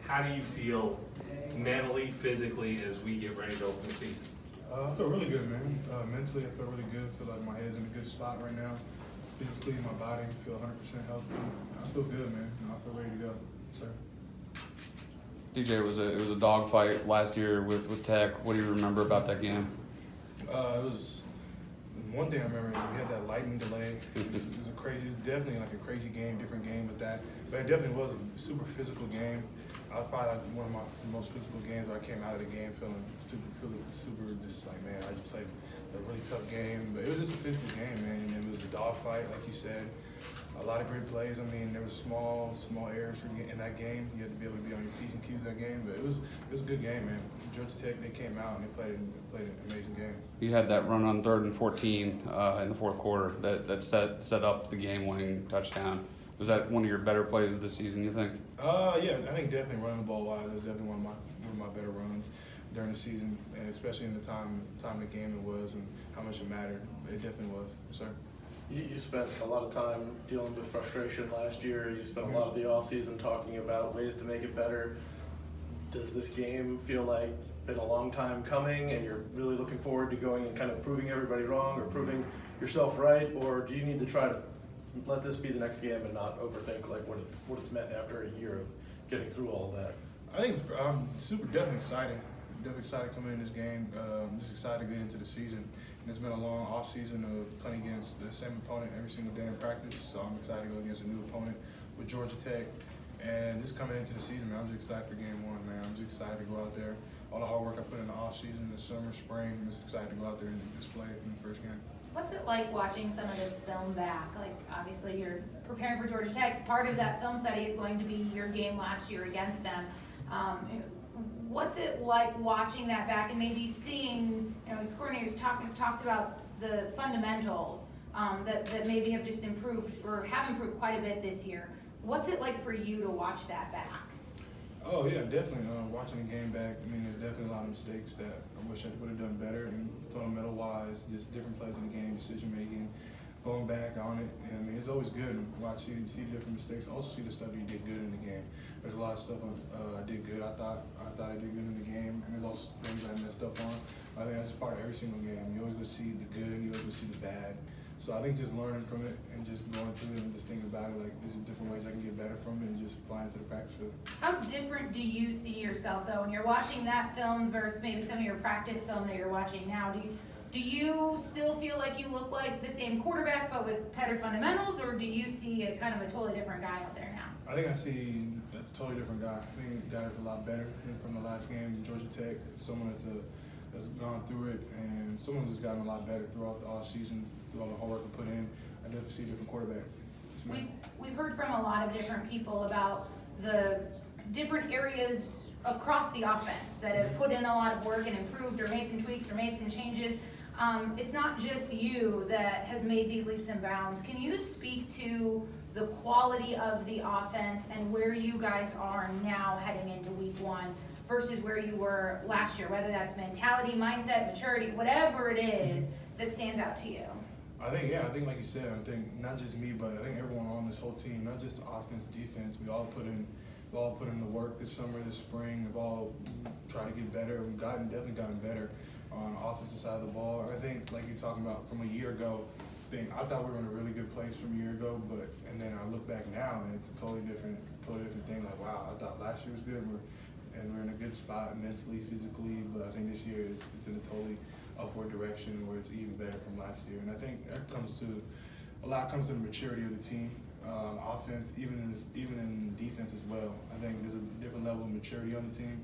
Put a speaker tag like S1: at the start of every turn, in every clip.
S1: How do you feel mentally, physically, as we get ready to open the season?
S2: I feel really good, man. Mentally, I feel really good. I feel like my head's in a good spot right now. Physically, my body, I feel 100% healthy. I feel good, man. I feel ready to go, sir.
S3: DJ, it was a dogfight last year with Tech. What do you remember about that game?
S2: It was one thing I remember. We had that lightning delay. It was definitely like a crazy game, different game with that. But it definitely was a super physical game. I was probably like one of my most physical games where I came out of the game feeling super just like, man, I just played a really tough game. But it was just a physical game, man. And it was a dogfight, like you said. A lot of great plays. I mean, there was small errors in that game. You had to be able to be on your P's and Q's that game. But it was a good game, man. Georgia Tech, they came out and they played an amazing game.
S3: You had that run on 3rd and 14 in the fourth quarter that set up the game-winning touchdown. Was that one of your better plays of the season, you think?
S2: Yeah, I think definitely running the ball wide was definitely one of my better runs during the season, and especially in the time of the game it was and how much it mattered. It definitely was, yes, sir.
S4: You spent a lot of time dealing with frustration last year. You spent a lot of the offseason talking about ways to make it better. Does this game feel like been a long time coming and you're really looking forward to going and kind of proving everybody wrong or proving yourself right, or do you need to try to let this be the next game and not overthink like what it's meant after a year of getting through all of that?
S2: I think I'm definitely excited. Definitely excited coming in this game. Just excited to get into the season. And it's been a long off season of playing against the same opponent every single day in practice. So I'm excited to go against a new opponent with Georgia Tech. And just coming into the season, man, I'm just excited for game one, man. I'm just excited to go out there. All the hard work I put in the off season, the summer, spring, I'm just excited to go out there and display it in the first game.
S5: What's it like watching some of this film back? Like, obviously you're preparing for Georgia Tech. Part of that film study is going to be your game last year against them. What's it like watching that back and maybe seeing, coordinators have talked about the fundamentals that maybe have just improved or have improved quite a bit this year. What's it like for you to watch that back?
S2: Oh yeah, definitely. Watching the game back, I mean, there's definitely a lot of mistakes that I wish I would have done better. And fundamental wise, just different plays in the game, decision making, going back on it. And I mean, it's always good to watch you see different mistakes. Also see the stuff you did good in the game. There's a lot of stuff I did good. I thought I did good in the game, and there's also things I messed up on. I think that's part of every single game. You always go see the good, you always go see the bad. So I think just learning from it and just going through it and just thinking about it, like there's different ways I can get better from it and just applying it to the practice field.
S5: How different do you see yourself though when you're watching that film versus maybe some of your practice film that you're watching now? Do you still feel like you look like the same quarterback but with tighter fundamentals, or do you see a kind of a totally different guy out there now?
S2: I think I see a totally different guy. I think the guy is a lot better from the last game in Georgia Tech. Someone that's gone through it, and someone that's gotten a lot better throughout the off season, through all the hard work we put in. I definitely see a different quarterback.
S5: We've heard from a lot of different people about the different areas across the offense that have put in a lot of work and improved or made some tweaks or made some changes. It's not just you that has made these leaps and bounds. Can you speak to the quality of the offense and where you guys are now heading into week one versus where you were last year, whether that's mentality, mindset, maturity, whatever it is that stands out to you?
S2: I think like you said, I think not just me, but I think everyone on this whole team, not just offense, defense, we all put in the work this summer, this spring. We've all tried to get better. We've definitely gotten better on the offensive side of the ball. I think, like you're talking about from a year ago, I thought we were in a really good place from a year ago, and then I look back now and it's a totally different thing. Like, wow, I thought last year was good, and we're in a good spot mentally, physically, but I think this year it's in a totally upward direction where it's even better from last year. And I think that comes to the maturity of the team, offense, even in defense as well. I think there's a different level of maturity on the team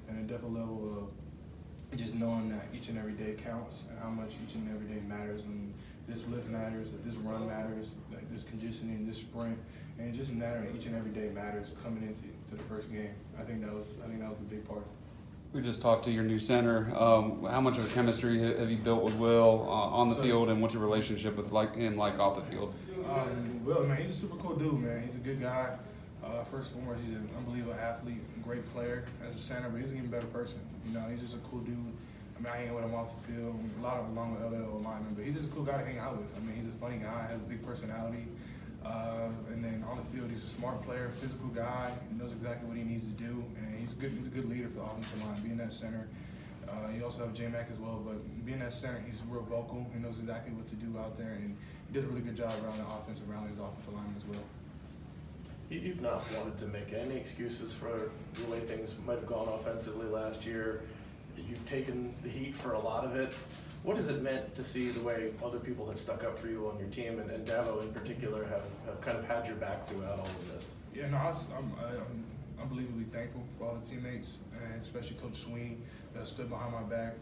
S2: and a different level of just knowing that each and every day counts and how much each and every day matters, and this lift matters, that this run matters, like this conditioning, this sprint, and it just matters. Each and every day matters coming into the first game. I think that was the big part.
S3: We just talked to your new center. How much of a chemistry have you built with Will on the field, and what's your relationship with him off the field?
S2: Will, man, he's a super cool dude, man. He's a good guy. First and foremost, he's an unbelievable athlete, great player as a center, but he's an even better person. He's just a cool dude. I mean, I hang with him off the field, along with other linemen, but he's just a cool guy to hang out with. I mean, he's a funny guy, has a big personality. And then on the field, he's a smart player, physical guy, he knows exactly what he needs to do. And He's a good leader for the offensive line, being that center. You also have J-Mac as well, but being that center, he's real vocal. He knows exactly what to do out there, and he does a really good job around the offense, around his offensive line as well.
S4: You've not wanted to make any excuses for the way things might have gone offensively last year. You've taken the heat for a lot of it. What has it meant to see the way other people have stuck up for you on your team, and Davo in particular have kind of had your back throughout all of this?
S2: Yeah, no, I'm unbelievably thankful for all the teammates, and especially Coach Sweeney that stood behind my back,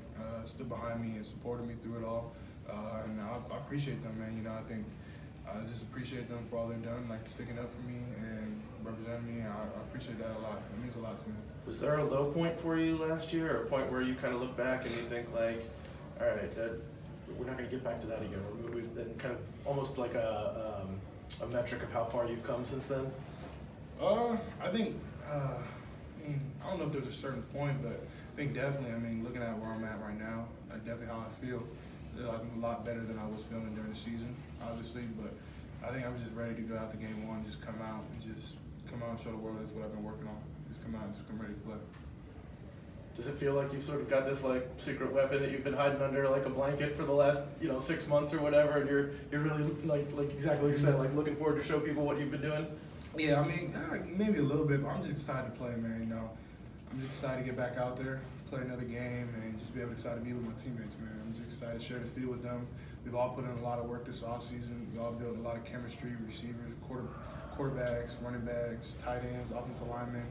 S2: stood behind me and supported me through it all. And I appreciate them, man. You know, I just appreciate them for all they've done, like sticking up for me and representing me. I appreciate that a lot. It means a lot to me.
S4: Was there a low point for you last year, or a point where you kind of look back and you think like, all right, we're not going to get back to that again, and kind of almost like a metric of how far you've come since then?
S2: I think, I don't know if there's a certain point, but I think definitely, looking at where I'm at right now, definitely how I feel, I'm a lot better than I was feeling during the season, obviously, but I think I'm just ready to go out to game one, just come out and show the world that's what I've been working on. Just come out and just come ready to play.
S4: Does it feel like you've sort of got this like secret weapon that you've been hiding under like a blanket for the last 6 months or whatever, and you're really like exactly what you're saying, like looking forward to show people what you've been doing?
S2: Yeah, maybe a little bit, but I'm just excited to play, man. You know, I'm just excited to get back out there, play another game, and just be excited to be with my teammates, man. I'm just excited to share the field with them. We've all put in a lot of work this offseason. We all built a lot of chemistry, receivers, quarterbacks, running backs, tight ends, offensive linemen,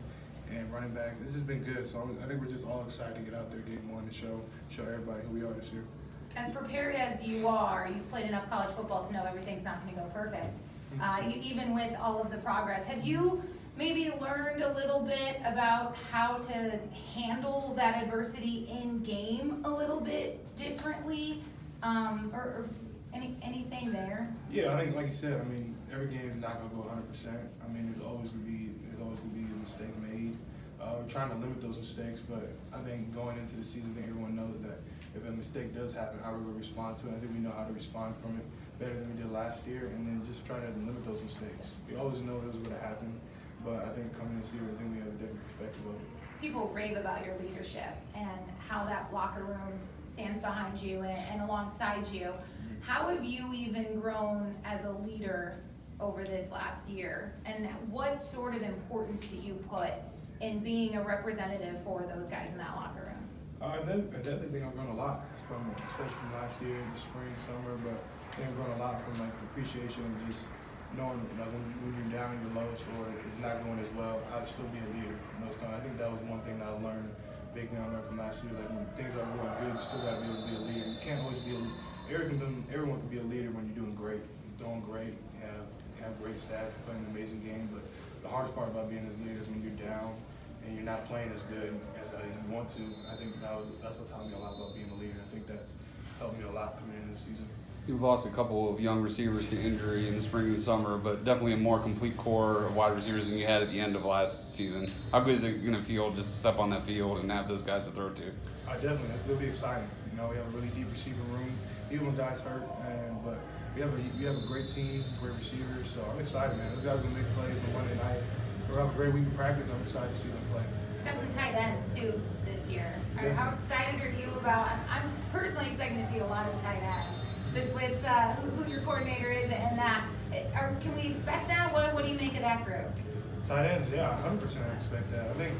S2: and running backs. This has been good, so I think we're just all excited to get out there game one and show everybody who we are this year.
S5: As prepared as you are, you've played enough college football to know everything's not going to go perfect. Even with all of the progress, have you maybe learned a little bit about how to handle that adversity in game a little bit differently, or anything there?
S2: Yeah, I think like you said, every game is not gonna go 100%. There's always gonna be a mistake made. We're trying to limit those mistakes, but I think going into the season, I think everyone knows that if a mistake does happen, how we will respond to it. I think we know how to respond from it better than we did last year, and then just try to limit those mistakes. We always know it was going to happen, but I think coming this year, I think we have a different perspective of it.
S5: People rave about your leadership and how that locker room stands behind you and alongside you. How have you even grown as a leader over this last year, and what sort of importance do you put in being a representative for those guys in that locker room?
S2: I definitely think I've grown a lot, especially from last year, the spring, summer, but I think I've grown a lot from appreciation and just knowing when you're down in your lowest or it's not going as well, how to still be a leader most times. I think that was one thing that I learned, big thing I learned from last year. Like when things are going good, you still gotta be able to be a leader. You can't always be everyone can be a leader when you're doing great, you're throwing great, you have great stats, playing an amazing game, but the hardest part about being this leader is when you're down and you're not playing as good as you want to. I think that's what taught me a lot about being a leader. I think that's helped me a lot coming into the season.
S3: You've lost a couple of young receivers to injury in the spring and summer, but definitely a more complete core of wide receivers than you had at the end of last season. How good is it going to feel just to step on that field and have those guys to throw to?
S2: Definitely. It's going to be exciting. We have a really deep receiver room, even when guys hurt, but we have a great team, great receivers, so I'm excited, man. Those guys are going to make plays on Monday night. We'll have a great week of practice. I'm excited to see them play.
S5: Got some tight ends too this year. How excited are you about? I'm personally expecting to see a lot of tight end, just with who your coordinator is and that. Can we expect that? What do you make of that group?
S2: Tight ends, yeah, 100% I expect that. I think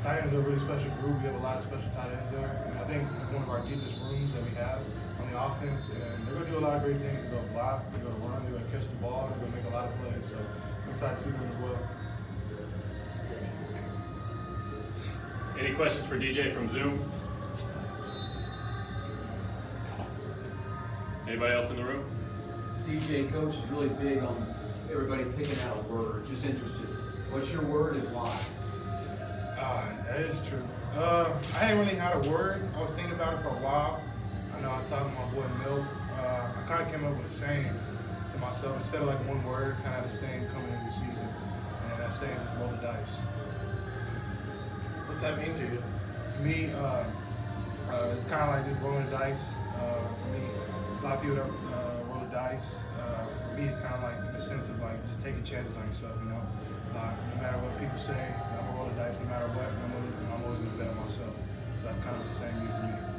S2: tight ends are a really special group. We have a lot of special tight ends there. And I think it's one of our deepest rooms that we have on the offense. And they're going to do a lot of great things. They're going to block, they're going to run, they're going to catch the ball, they're going to make a lot of plays. So I'm excited to see them as well.
S1: Any questions for DJ from Zoom? Anybody else in the room?
S6: DJ, coach is really big on everybody picking out a word. Just interested. What's your word and why?
S2: That is true. I hadn't really had a word. I was thinking about it for a while. I know I talked to my boy Milt. I kind of came up with a saying to myself. Instead of like one word, kind of the saying coming into the season. And that saying is roll the dice.
S4: What's that mean to you?
S2: To me, it's kind of like just rolling dice. For me, a lot of people that roll the dice. For me, it's kind of like in the sense of like just taking chances on yourself. No matter what people say, I'm gonna roll the dice no matter what. I'm gonna better myself. So that's kind of what the saying means to me.